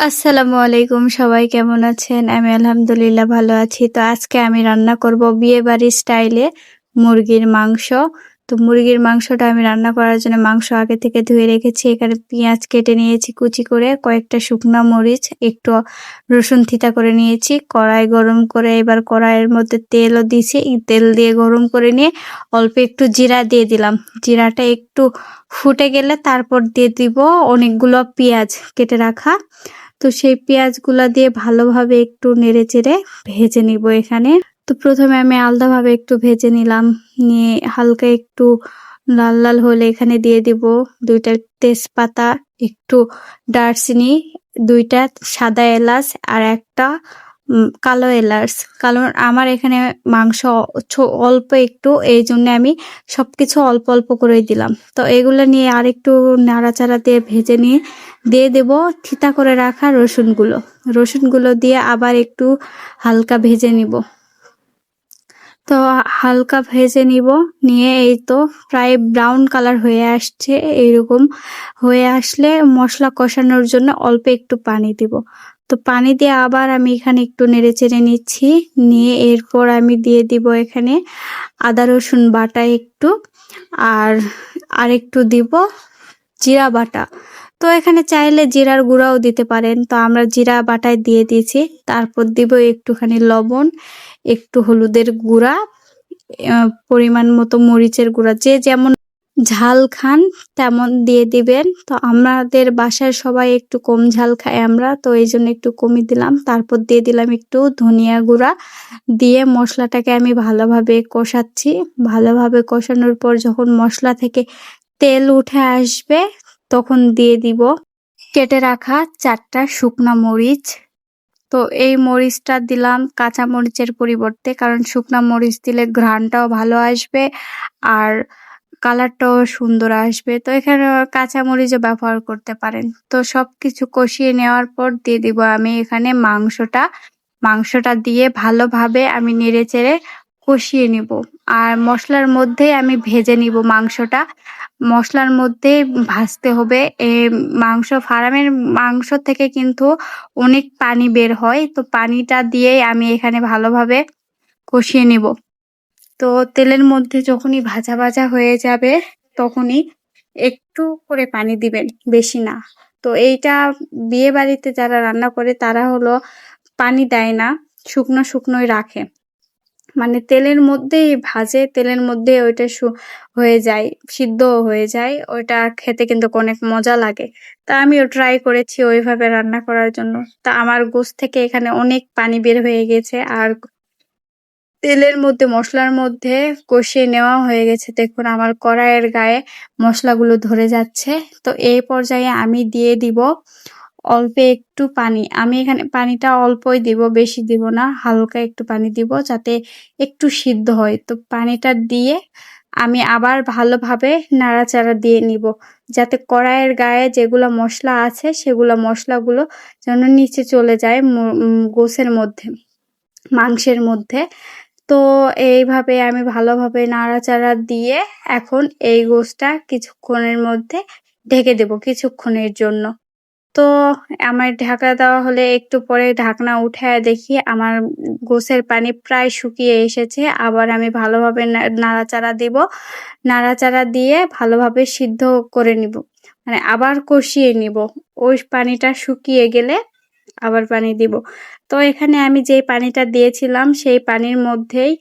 আসসালামু আলাইকুম, সবাই কেমন আছেন? আমি আলহামদুলিল্লাহ ভালো আছি। তো আজকে আমি রান্না করব বিয়ে বাড়ির স্টাইলে মুরগির মাংস। তো মুরগির মাংসটা আমি রান্না করার জন্য মাংস আগে থেকে ধুয়ে রেখেছি। এখানে পেঁয়াজ কেটে নিয়েছি কুচি করে, কয়েকটা শুকনা মরিচ, একটু রসুন থিতা করে নিয়েছি। কড়াই গরম করে এবার কড়াইয়ের মধ্যে তেলও দিয়েছি। তেল দিয়ে গরম করে নিয়ে অল্প একটু জিরা দিয়ে দিলাম। জিরাটা একটু ফুটে গেলে তারপর দিয়ে দিব অনেকগুলো পেঁয়াজ কেটে রাখা। তো সেই পেঁয়াজগুলা দিয়ে ভালোভাবে একটু নেড়েচেড়ে ভেজে নিব এখানে। তো প্রথমে আমি আলাদাভাবে একটু ভেজে নিলাম, নিয়ে হালকা একটু লাল লাল হলে এখানে দিয়ে দিব 2টা তেজপাতা, একটু দারচিনি, 2টা সাদা এলাচ আর একটা কালো এলাচ। কারণ আমার এখানে মাংস অল্প একটু, এই জন্য আমি সবকিছু অল্প অল্প করে দিলাম। তো এগুলো নিয়ে আরেকটু নাড়াচাড়া দিয়ে ভেজে নিয়ে দিয়ে দেব থিতা করে রাখা রসুনগুলো দিয়ে আবার একটু হালকা ভেজে নিব। তো হালকা ভেজে নিব, নিয়ে এই তো প্রায় ব্রাউন কালার হয়ে আসছে। এইরকম হয়ে আসলে মশলা কষানোর জন্য অল্প একটু পানি দিব। তো পানি দিয়ে আবার আমি এখানে একটু নেড়েচেড়ে নিচ্ছি, নিয়ে এরপর আমি দিয়ে দিব এখানে আদা রসুন বাটা একটু, আর একটু দিব জিরা বাটা। তো এখানে চাইলে জিরার গুঁড়াও দিতে পারেন, তো আমরা জিরা বাটায় দিয়ে দিয়েছি। তারপর দিব একটুখানি লবণ, একটু হলুদের গুঁড়া, পরিমাণ মতো মরিচের গুঁড়া, যে যেমন ঝাল খান তেমন দিয়ে দিবেন। তো আমাদের বাসায় সবাই একটু কম ঝাল খাই আমরা, তো এই জন্য একটু কমই দিলাম। তারপর দিয়ে দিলাম একটু ধনিয়া গুঁড়া, দিয়ে মশলাটাকে আমি ভালোভাবে কষাচ্ছি। ভালোভাবে কষানোর পর যখন মশলা থেকে তেল উঠে আসবে তখন দিয়ে দিব কেটে রাখা 4টা শুকনা মরিচ। তো এই মরিচটা দিলাম কাঁচা মরিচের পরিবর্তে, কারণ শুকনা মরিচ দিলে ঘ্রাণটাও ভালো আসবে আর কালারটাও সুন্দর আসবে। তো এখানে কাঁচা মরিচও ব্যবহার করতে পারেন। তো সবকিছু কষিয়ে নেওয়ার পর দিয়ে দিব আমি এখানে মাংসটা দিয়ে ভালোভাবে আমি নেড়েচেড়ে কষিয়ে নিব। আর মশলার মধ্যে আমি ভেজে নিব মাংসটা, মশলার মধ্যে ভাজতে হবে। ফার্মের মাংস থেকে কিন্তু অনেক পানি বের হয়, তো পানিটা দিয়েই আমি এখানে ভালোভাবে কষিয়ে নিব। তো তেলের মধ্যে যখনই ভাজা ভাজা হয়ে যাবে তখনই একটু করে পানি দিবেন, বেশি না। তো এইটা বিয়ে বাড়িতে যারা রান্না করে তারা হলো পানি দেয় না, শুকনো শুকনোই রাখে, মানে তেলের মধ্যেই ভাজে, তেলের মধ্যে ওইটা হয়ে যায়, সিদ্ধ হয়ে যায়। ওইটা খেতে কিন্তু অনেক মজা লাগে। তা আমিও ট্রাই করেছি ওইভাবে রান্না করার জন্য। তা আমার গোশত থেকে এখানে অনেক পানি বের হয়ে গেছে, আর তেলের মধ্যে মশলার মধ্যে কষিয়ে নেওয়া হয়ে গেছে। দেখুন আমার কড়াইয়ের গায়ে মশলাগুলো ধরে যাচ্ছে। তো এই পর্যায়ে আমি দিয়ে দিব অল্প একটু পানি। আমি এখানে পানিটা অল্পই দিব, বেশি দিব না, হালকা একটু পানি দিব যাতে একটু সিদ্ধ হয়। তো পানিটা দিয়ে আমি আবার ভালোভাবে নাড়াচাড়া দিয়ে নিব, যাতে কড়াইয়ের গায়ে যেগুলো মশলা আছে সেগুলো মশলাগুলো যেন নিচে চলে যায় গোছের মধ্যে, মাংসের মধ্যে। তো এইভাবে আমি ভালোভাবে নাড়াচাড়া দিয়ে এখন এই গোশটা কিছুক্ষণের মধ্যে ঢেকে দেব কিছুক্ষণের জন্য। তো আমার ঢাকা দেওয়া হলে একটু পরে ঢাকনা উঠায় দেখি আমার গোশের পানি প্রায় শুকিয়ে এসেছে। আবার আমি ভালোভাবে নাড়াচাড়া দিব, নাড়াচাড়া দিয়ে ভালোভাবে সিদ্ধ করে নিব, মানে আবার কষিয়ে নিব। ওই পানিটা শুকিয়ে গেলে আবার পানি দিব। তো এখানে আমি যেই পানিটা দিয়েছিলাম সেই পানির মধ্যেই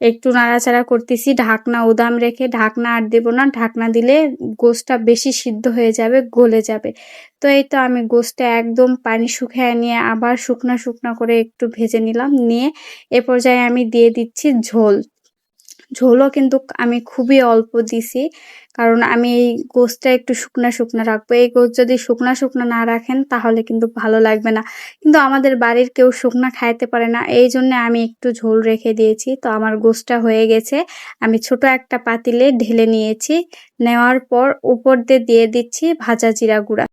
একটু নাড়াচাড়া করতেছি ঢাকনা উদাম রেখে। ঢাকনা আর দেব না, ঢাকনা দিলে গোশটা বেশি সিদ্ধ হয়ে যাবে, গলে যাবে। তো এই তো আমি গোশটা একদম পানি শুকিয়ে নিয়ে আবার শুকনা শুকনা করে একটু ভেজে নিলাম, নিয়ে এ পর্যায়ে আমি দিয়ে দিচ্ছি ঝোলও কিন্তু আমি খুবই অল্প দিছি, কারণ আমি এই গোশটা একটু শুকনা শুকনা রাখবো। এই গোশ যদি শুকনা শুকনা না রাখেন তাহলে কিন্তু ভালো লাগবে না, কিন্তু আমাদের বাড়ির কেউ শুকনা খাইতে পারে না, এই জন্য আমি একটু ঝোল রেখে দিয়েছি। তো আমার গোশটা হয়ে গেছে, আমি ছোট একটা পাতিলে ঢেলে নিয়েছি। নেওয়ার পর উপর দিয়ে দিচ্ছি ভাজা জিরা গুঁড়া।